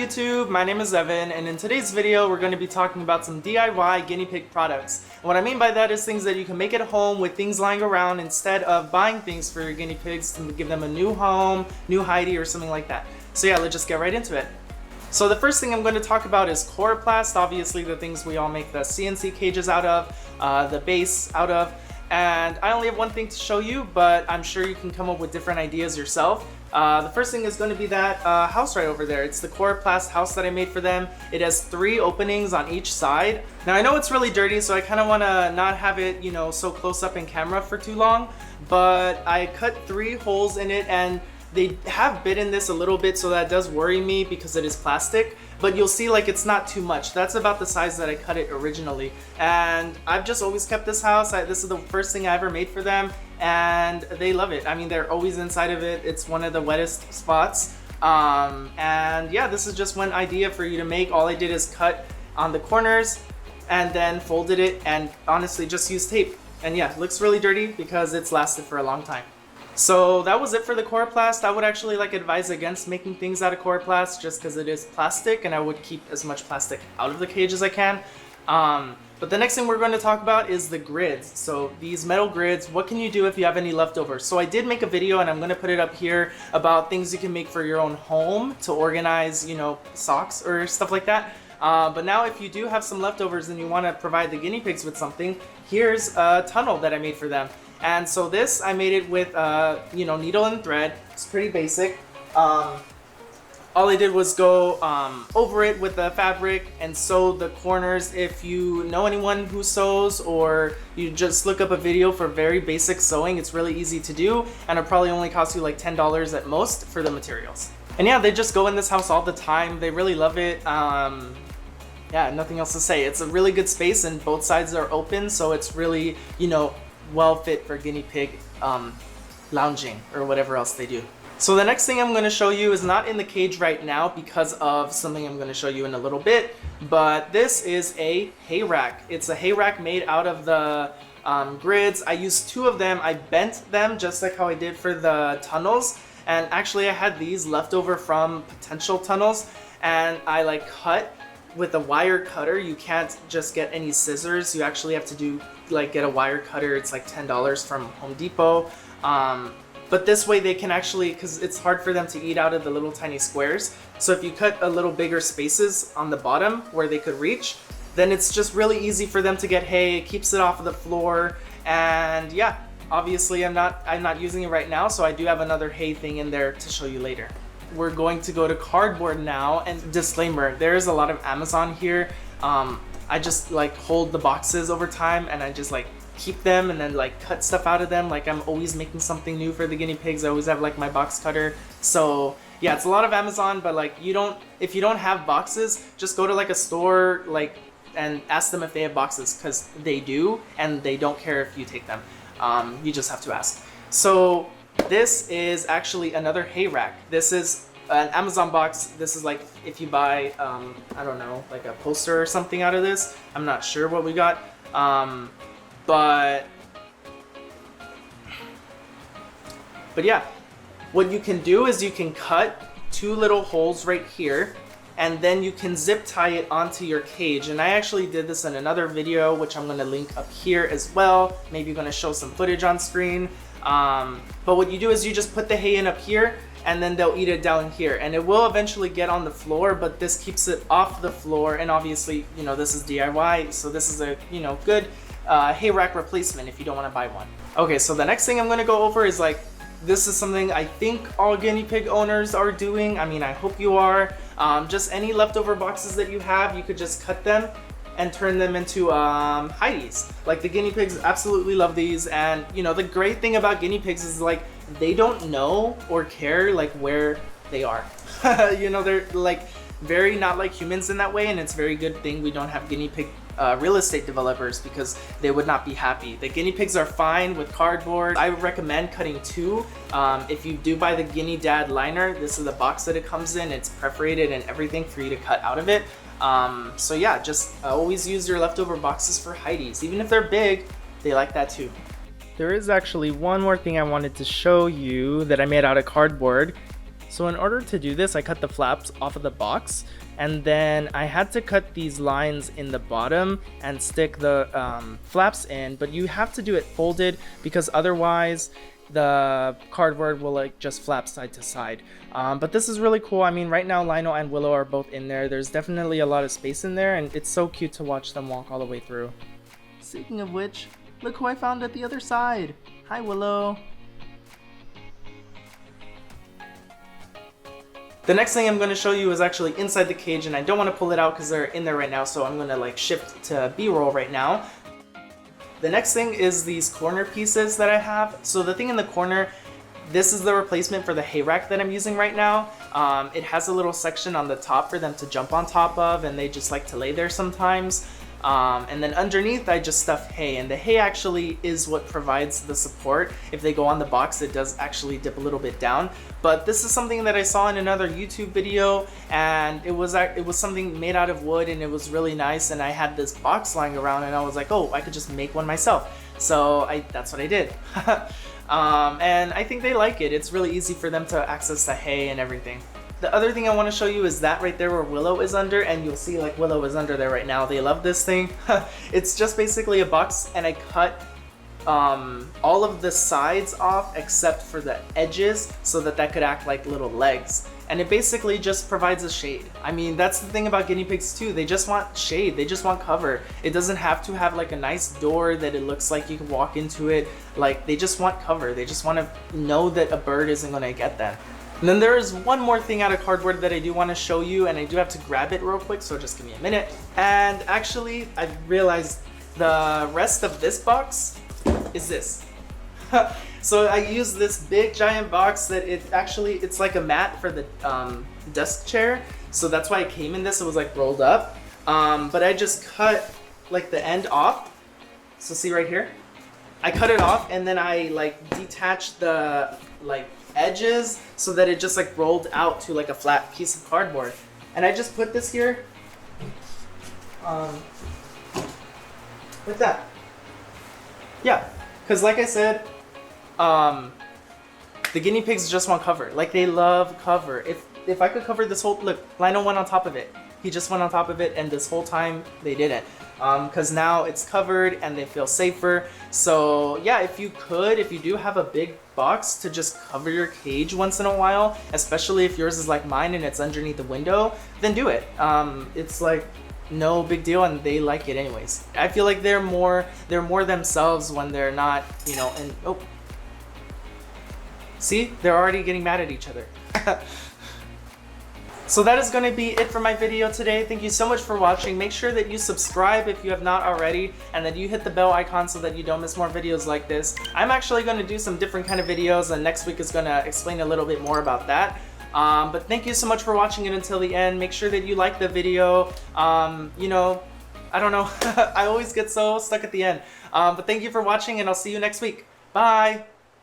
YouTube, my name is Evan, and in today's video we're going to be talking about some DIY guinea pig products. And what I mean by that is things that you can make at home with things lying around instead of buying things for your guinea pigs to give them a new home, new Heidi, or something like that. So yeah, let's just get right into it. So the first thing I'm going to talk about is Coroplast, obviously the things we all make the CNC cages out of, the base out of. And I only have one thing to show you, but I'm sure you can come up with different ideas yourself. The first thing is going to be that house right over there. It's the Coroplast house that I made for them. It has 3 openings on each side. Now I know it's really dirty, so I kind of want to not have it, so close up in camera for too long. But I cut 3 holes in it, and they have bit in this a little bit, so that does worry me because it is plastic. But you'll see, like, it's not too much. That's about the size that I cut it originally. And I've just always kept this house. This is the first thing I ever made for them, and they love it. I mean, they're always inside of it. It's one of the wettest spots. And yeah, this is just one idea for you to make. All I did is cut on the corners and then folded it and honestly just used tape. And yeah, it looks really dirty because it's lasted for a long time. So that was it for the Coroplast. I would actually advise against making things out of Coroplast just because it is plastic, and I would keep as much plastic out of the cage as I can. But the next thing we're going to talk about is the grids. So these metal grids, what can you do if you have any leftovers? So I did make a video, and I'm going to put it up here, about things you can make for your own home to organize, socks or stuff like that. But now if you do have some leftovers and you want to provide the guinea pigs with something, here's a tunnel that I made for them. And so this, I made it with, needle and thread. It's pretty basic. All I did was go over it with the fabric and sew the corners. If you know anyone who sews, or you just look up a video for very basic sewing, it's really easy to do, and it'll probably only cost you like $10 at most for the materials. And yeah, they just go in this house all the time. They really love it. Yeah, nothing else to say. It's a really good space, and both sides are open, so it's really, well fit for guinea pig lounging or whatever else they do. So the next thing I'm going to show you is not in the cage right now because of something I'm going to show you in a little bit, but this is a hay rack. It's a hay rack made out of the grids. I used 2 of them. I bent them just like how I did for the tunnels, and actually I had these left over from potential tunnels, and I cut with a wire cutter. You can't just get any scissors. You actually have to get a wire cutter. It's like $10 from Home Depot. But this way they can actually, because it's hard for them to eat out of the little tiny squares. So if you cut a little bigger spaces on the bottom where they could reach, then it's just really easy for them to get hay. It keeps it off of the floor. And yeah, obviously I'm not using it right now, so I do have another hay thing in there to show you later. We're going to go to cardboard now, and disclaimer, there's a lot of Amazon here. I just hold the boxes over time, and I just keep them and then cut stuff out of them. I'm always making something new for the guinea pigs. I always have my box cutter. So yeah, it's a lot of Amazon, but if you don't have boxes, just go to a store and ask them if they have boxes, because they do, and they don't care if you take them. You just have to ask. So this is actually another hay rack. This is an Amazon box. This is if you buy, I don't know, a poster or something out of this. I'm not sure what we got. But yeah, what you can do is you can cut 2 little holes right here, and then you can zip tie it onto your cage. And I actually did this in another video, which I'm going to link up here as well. Maybe going to show some footage on screen. But what you do is you just put the hay in up here, and then they'll eat it down here, and it will eventually get on the floor, but this keeps it off the floor. And obviously, this is DIY, so this is a, good hay rack replacement if you don't want to buy one. Okay, so the next thing I'm going to go over is this is something I think all guinea pig owners are doing. I mean, I hope you are. Just any leftover boxes that you have, you could just cut them and turn them into Heidi's. The guinea pigs absolutely love these, and the great thing about guinea pigs is they don't know or care where they are. They're very not like humans in that way, and it's a very good thing we don't have guinea pig real estate developers, because they would not be happy. The guinea pigs are fine with cardboard. I recommend cutting 2. If you do buy the Guinea Dad liner, this is the box that it comes in. It's perforated and everything for you to cut out of it. So yeah, just always use your leftover boxes for Heidi's. Even if they're big, they like that too. There is actually one more thing I wanted to show you that I made out of cardboard. So in order to do this, I cut the flaps off of the box, and then I had to cut these lines in the bottom and stick the flaps in, but you have to do it folded because otherwise the cardboard will like just flap side to side. But this is really cool. I mean, right now Lionel and Willow are both in there. There's definitely a lot of space in there, and it's so cute to watch them walk all the way through. Speaking of which, look who I found at the other side. Hi, Willow. The next thing I'm going to show you is actually inside the cage, and I don't want to pull it out because they're in there right now, so I'm going to like shift to B-roll right now. The next thing is these corner pieces that I have. So the thing in the corner, this is the replacement for the hay rack that I'm using right now. It has a little section on the top for them to jump on top of, and they just like to lay there sometimes. And then underneath I just stuff hay, and the hay actually is what provides the support. If they go on the box, it does actually dip a little bit down. But this is something that I saw in another YouTube video, and it was something made out of wood, and it was really nice, and I had this box lying around, and I was like, oh, I could just make one myself. So that's what I did. And I think they like it. It's really easy for them to access the hay and everything. The other thing I want to show you is that right there where Willow is under, and you'll see like Willow is under there right now. They love this thing. It's just basically a box, and I cut all of the sides off except for the edges so that could act like little legs. And it basically just provides a shade. I mean, that's the thing about guinea pigs too. They just want shade. They just want cover. It doesn't have to have like a nice door that it looks like you can walk into it. Like, they just want cover. They just want to know that a bird isn't going to get them. And then there is one more thing out of cardboard that I do want to show you, and I do have to grab it real quick, so just give me a minute. And actually, I realized the rest of this box is this. So I use this big giant box that it's like a mat for the desk chair. So that's why it came in this. It was like rolled up. But I just cut like the end off. So see right here? I cut it off, and then I like detached the like edges so that it just like rolled out to like a flat piece of cardboard. And I just put this here with that. Yeah, because like I said, the guinea pigs just want cover. Like, they love cover. If I could cover this whole, look, Lionel went on top of it. He just went on top of it, and this whole time they didn't. Because now it's covered and they feel safer. So yeah, if you do have a big box to just cover your cage once in a while, especially if yours is like mine and it's underneath the window, then do it. It's like no big deal, and they like it anyways. I feel like they're more themselves when they're not, you know, and oh. See, they're already getting mad at each other. So that is going to be it for my video today. Thank you so much for watching. Make sure that you subscribe if you have not already, and that you hit the bell icon so that you don't miss more videos like this. I'm actually going to do some different kind of videos, and next week is going to explain a little bit more about that. But thank you so much for watching it until the end. Make sure that you like the video. You know, I don't know. I always get so stuck at the end. But thank you for watching, and I'll see you next week. Bye!